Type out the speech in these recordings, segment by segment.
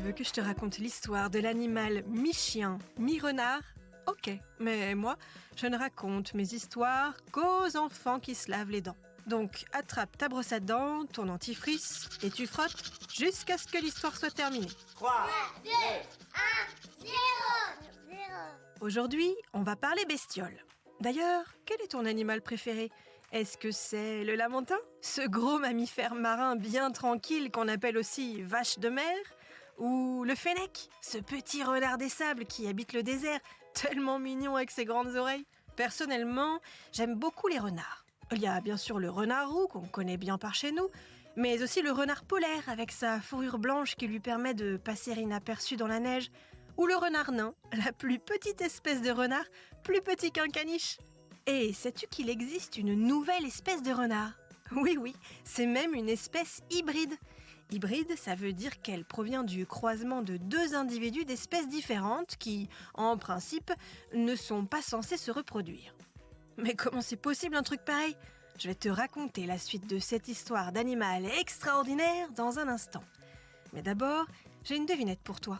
veux que je te raconte l'histoire de l'animal mi-chien, mi-renard? Ok, mais moi, je ne raconte mes histoires qu'aux enfants qui se lavent les dents. Donc, attrape ta brosse à dents, ton dentifrice, et tu frottes jusqu'à ce que l'histoire soit terminée. 3, 2, 1, 0. Aujourd'hui, on va parler bestiole. D'ailleurs, quel est ton animal préféré? Est-ce que c'est le lamantin? Ce gros mammifère marin bien tranquille qu'on appelle aussi vache de mer? Ou le fennec? Ce petit renard des sables qui habite le désert, tellement mignon avec ses grandes oreilles? Personnellement, j'aime beaucoup les renards. Il y a bien sûr le renard roux qu'on connaît bien par chez nous, mais aussi le renard polaire avec sa fourrure blanche qui lui permet de passer inaperçu dans la neige, ou le renard nain, la plus petite espèce de renard, plus petit qu'un caniche. Et sais-tu qu'il existe une nouvelle espèce de renard? Oui, c'est même une espèce hybride. Hybride, ça veut dire qu'elle provient du croisement de deux individus d'espèces différentes qui, en principe, ne sont pas censés se reproduire. Mais comment c'est possible un truc pareil? Je vais te raconter la suite de cette histoire d'animal extraordinaire dans un instant. Mais d'abord, j'ai une devinette pour toi.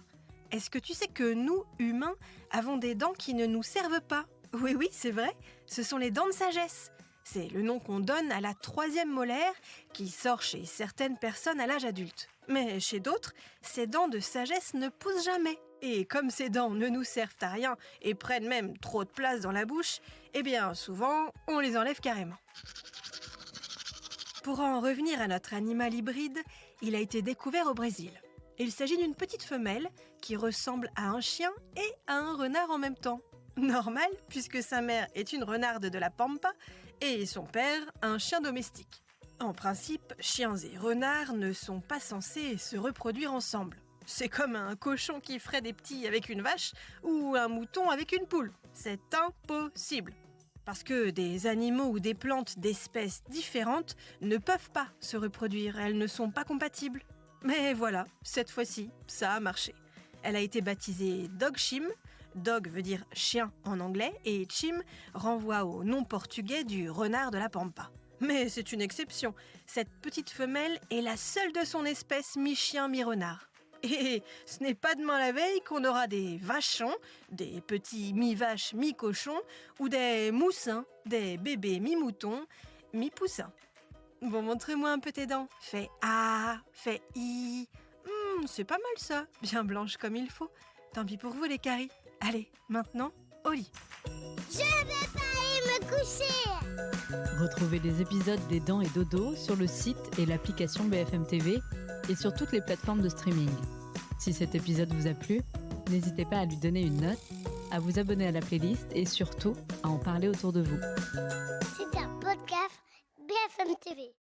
Est-ce que tu sais que nous, humains, avons des dents qui ne nous servent pas? Oui, c'est vrai, ce sont les dents de sagesse. C'est le nom qu'on donne à la troisième molaire qui sort chez certaines personnes à l'âge adulte. Mais chez d'autres, ces dents de sagesse ne poussent jamais. Et comme ces dents ne nous servent à rien et prennent même trop de place dans la bouche, eh bien souvent, on les enlève carrément. Pour en revenir à notre animal hybride, il a été découvert au Brésil. Il s'agit d'une petite femelle qui ressemble à un chien et à un renard en même temps. Normal, puisque sa mère est une renarde de la Pampa et son père un chien domestique. En principe, chiens et renards ne sont pas censés se reproduire ensemble. C'est comme un cochon qui ferait des petits avec une vache ou un mouton avec une poule. C'est impossible. Parce que des animaux ou des plantes d'espèces différentes ne peuvent pas se reproduire, elles ne sont pas compatibles. Mais voilà, cette fois-ci, ça a marché. Elle a été baptisée Dog Chim. Dog veut dire chien en anglais et Chim renvoie au nom portugais du renard de la Pampa. Mais c'est une exception. Cette petite femelle est la seule de son espèce mi-chien mi-renard. Et ce n'est pas demain la veille qu'on aura des vachons, des petits mi-vaches mi-cochons ou des moussins, des bébés mi-moutons, mi-poussins. Bon, montrez-moi un peu tes dents. Fais A, fais I. C'est pas mal ça, bien blanche comme il faut. Tant pis pour vous les caries. Allez, maintenant, au lit. Je vais pas aller me coucher. Retrouvez les épisodes des Dents et Dodo sur le site et l'application BFM TV et sur toutes les plateformes de streaming. Si cet épisode vous a plu, n'hésitez pas à lui donner une note, à vous abonner à la playlist et surtout à en parler autour de vous. C'est un podcast BFM TV.